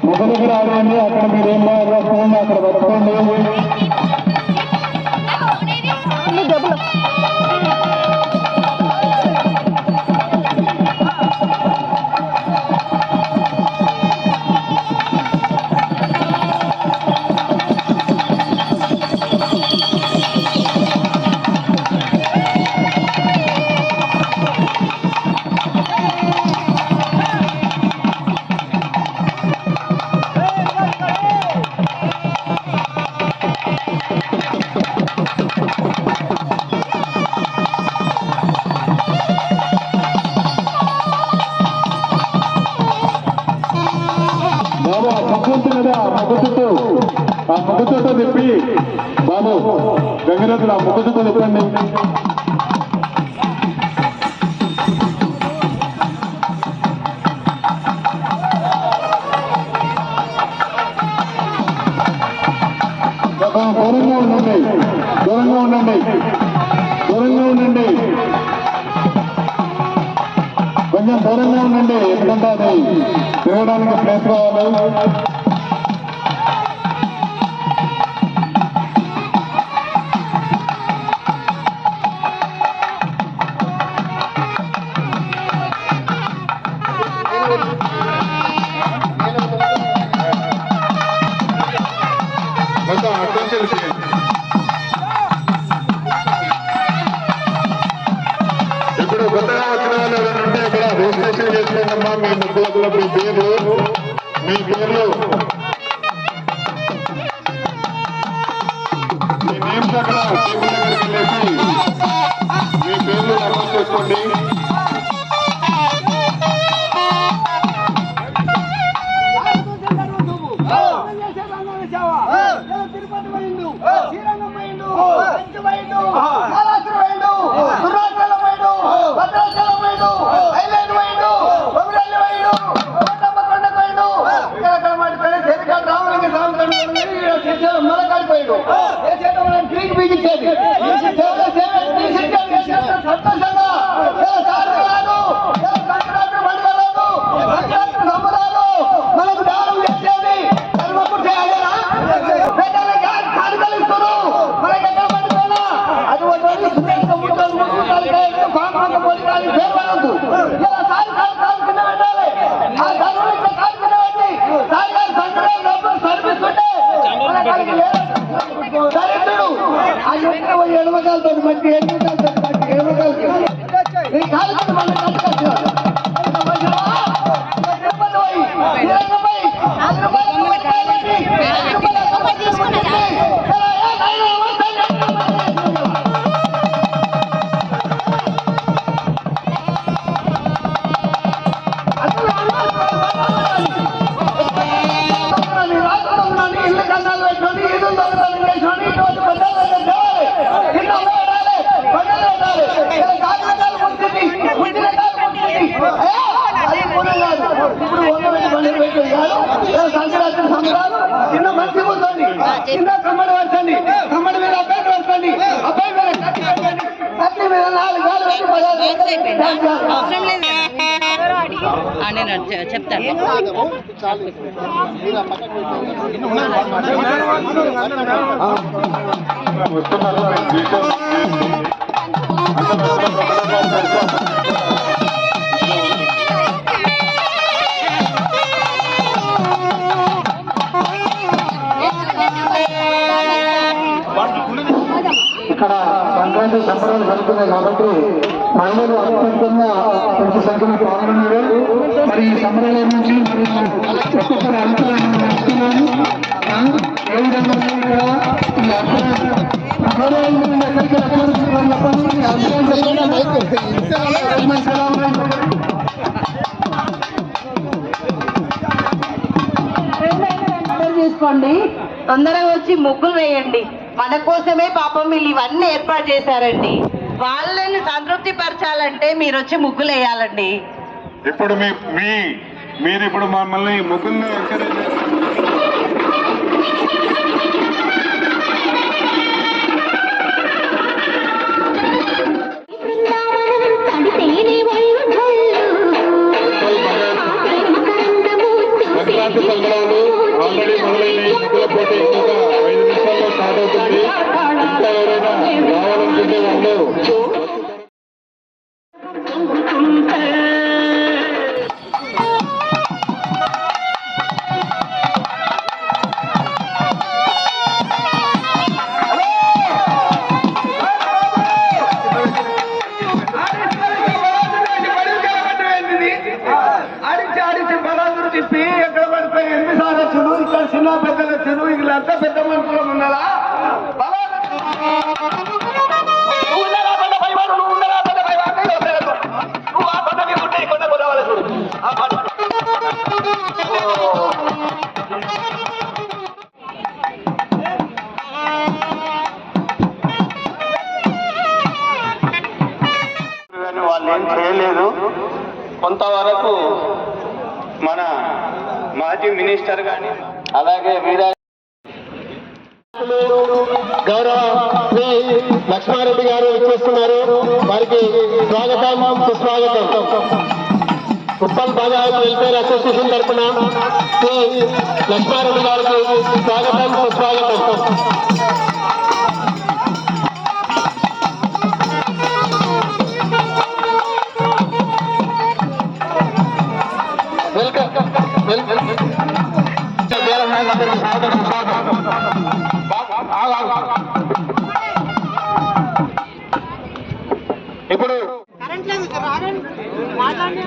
మొదలుగా రావండి. అక్కడ మీరు ఏం రాసుకోండి, అక్కడ పట్టుకోండి. ఆ ముగ్గుతో తిప్పి బాబు గంగిరెద్దులు ఆ ముగ్గుతో తిప్పండి. దూరంగా ఉండండి, దూరంగా ఉండండి, దూరంగా ఉండండి, కొంచెం దూరంగా ఉండండి. ఎందుకంటే అది తిరగడానికి ప్లేస్ కావాలి. ఇప్పుడు కొత్తగా వచ్చిన వాళ్ళు ఎవరంటే ఇక్కడ రిజిస్ట్రేషన్ చేసుకోండమ్మా. మీ ముగ్గుల మీ పేర్లు మీ నేమ్స్ అక్కడ టేబుల్ దగ్గరికి వెళ్ళేసి మీ పేర్లు నమోదు చేసుకోండి. ఎడమకాలతో మంచి ఎడమకాలకి చిన్న మంచి కూర్చోండి, చిన్న కమ్మడి వచ్చండి, కమ్మడి మీద అబ్బాయి వచ్చండి, అబ్బాయి మీద కత్తి మీద 4 గాలు చెప్తాను. ఇక్కడ సంక్రాంతి సంబరాలు జరుగుతున్నాయి కాబట్టి మహిళలు అత్యంతంగా పెద్ద సంఖ్యలో పాల్గొన్నారు. మరి ఈ సంబరాల నుంచి ఒక్కొక్కరు అంశాలను నేర్చుకున్నాను. ఏ విధంగా ఇక్కడ ఈ ఎక్కడికి చేసుకోండి, తొందరగా వచ్చి ముగ్గులు వేయండి. మన కోసమే పాపం వీళ్ళు ఇవన్నీ ఏర్పాటు చేశారండి. వాళ్ళని సంతృప్తి పరచాలంటే మీరు వచ్చి ముగ్గులు వేయాలండి. ఇప్పుడు మీరు ఇప్పుడు మమ్మల్ని ముగ్గులు ఎంకరేజ్ విశ్రాంతి సంబరాలు ఆల్రెడీ మొదలైన ముగ్గుల పోటీ ఇంకొక 5 నిమిషాల్లో స్టార్ట్ అవుతుంది. ఇంకా ఎవరైనా రావాలనుకుంటే వాళ్ళు ఆడించి బలాదురు తిప్పి ఎక్కడ పడిపోయి 8 సార్లు వచ్చును. ఇక్కడ చిన్న పెద్దలు వచ్చును. వీళ్ళంతా పెద్ద మనుషులు ఉన్నారా? వాళ్ళు ఏం చేయలేదు. కొంతవరకు మన మాజీ మినిస్టర్ కానీ అలాగే గౌరవ శ్రీ లక్ష్మారెడ్డి గారు ఇచ్చేస్తున్నారు. వారికి స్వాగతం సుస్వాగతం. ఉప్పల్ బాజాయత్ వెల్ఫేర్ అసోసియేషన్ తరఫున శ్రీ లక్ష్మారెడ్డి గారికి స్వాగతం సుస్వాగతం. ఇప్పుడు भारत माता की